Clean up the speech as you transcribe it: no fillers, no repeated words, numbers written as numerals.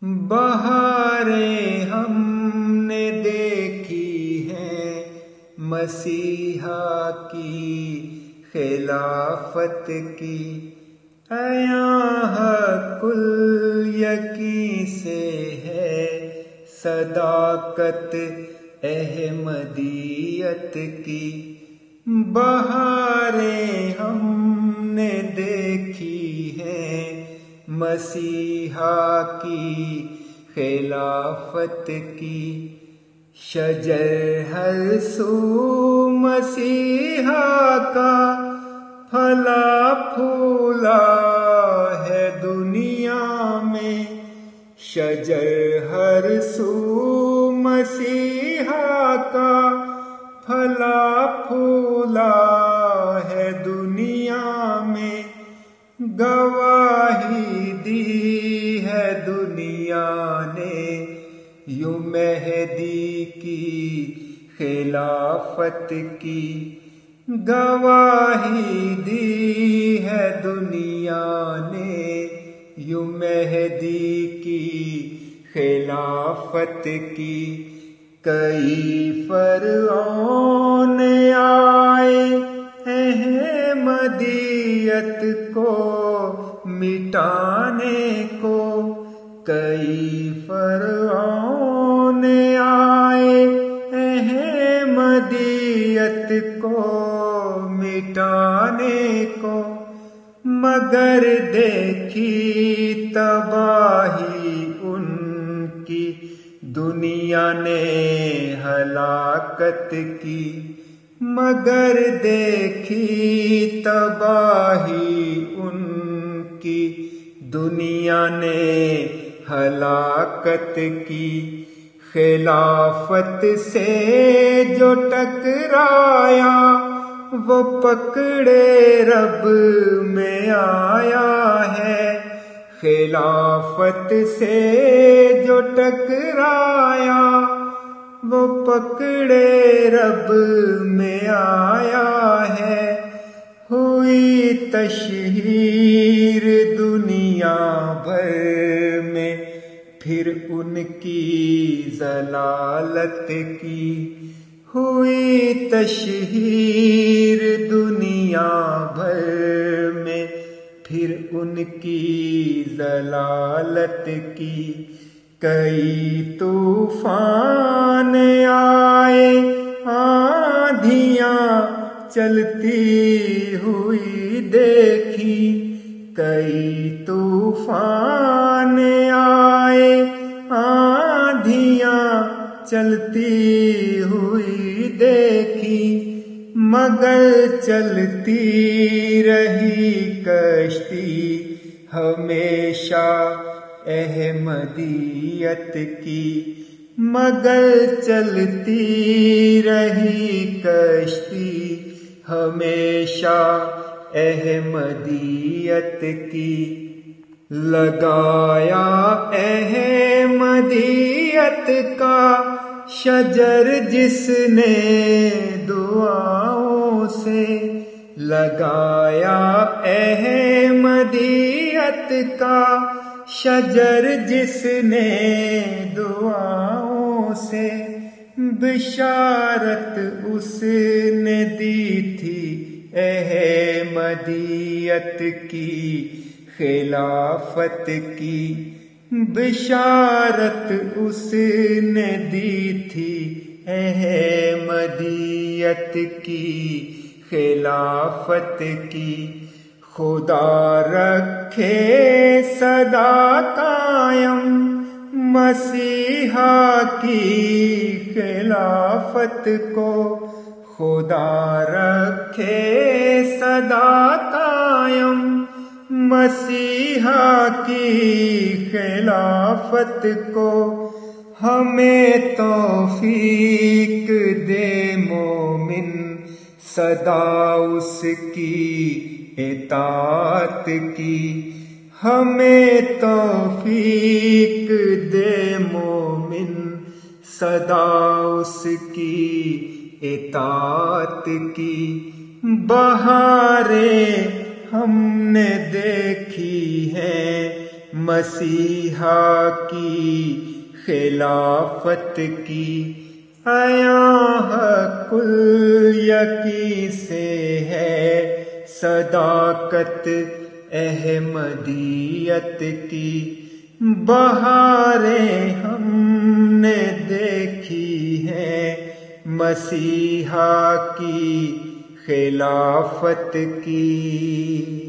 بہاریں ہم نے دیکھی ہیں مسیحا کی خلافت کی، حق الیقین سے ہے صداقت احمدیت کی۔ بہاریں ہم نے دیکھی ہیں مسیحا کی خلافت کی، شجر ہر سو مسیحا کا پھلا پھولا ہے دنیا میں، شجر ہر سو مسیحا کا پھلا پھولا ہے دنیا میں، گواہی دی ہے دنیا نے یوں مہدی کی خلافت کی، گواہی دی ہے دنیا نے یوں مہدی کی خلافت کی۔ کئی فرعون آئے احمدیت کو مٹانے کو، کئی فرعون آئے احمدیت کو مٹانے کو، مگر دیکھی تباہی ان کی دنیا نے ہلاکت کی، مگر دیکھی تباہی ان کی دنیا نے ہلاکت کی۔ خلافت سے جو ٹکرایا وہ پکڑے رب میں آیا ہے، خلافت سے جو ٹکرایا وہ پکڑے رب میں آیا ہے، ہوئی تشہیر دنیا بھر میں پھر ان کی ضلالت کی، ہوئی تشہیر دنیا بھر میں پھر ان کی ضلالت کی۔ کئی طوفان آئے آندھیاں چلتی ہوئی دیکھی، کئی طوفان آئے آندھیاں چلتی ہوئی دیکھی، مگر چلتی رہی کشتی ہمیشہ احمدیت کی، مگر چلتی رہی کشتی ہمیشہ احمدیت کی۔ لگایا احمدیت کا شجر جس نے دعاؤں سے، لگایا احمدیت کا شجر جس نے دعاؤں سے، بشارت اس نے دی تھی احمدیت کی خلافت کی، بشارت اس نے دی تھی احمدیت کی خلافت کی۔ خدا رکھے سدا قائم مسیحا کی خلافت کو، خدا رکھے سدا قائم مسیحا کی خلافت کو، ہمیں توفیق دے مومن سدا اس کی اطاعت کی، ہمیں توفیق دے مومن سدا اس کی اطاعت کی۔ بہاریں ہم نے دیکھی ہیں مسیحا کی خلافت کی، عیاں حق الیقین سے ہے صداقت احمدیت کی، بہاریں ہم نے دیکھی ہیں مسیحا کی خلافت کی۔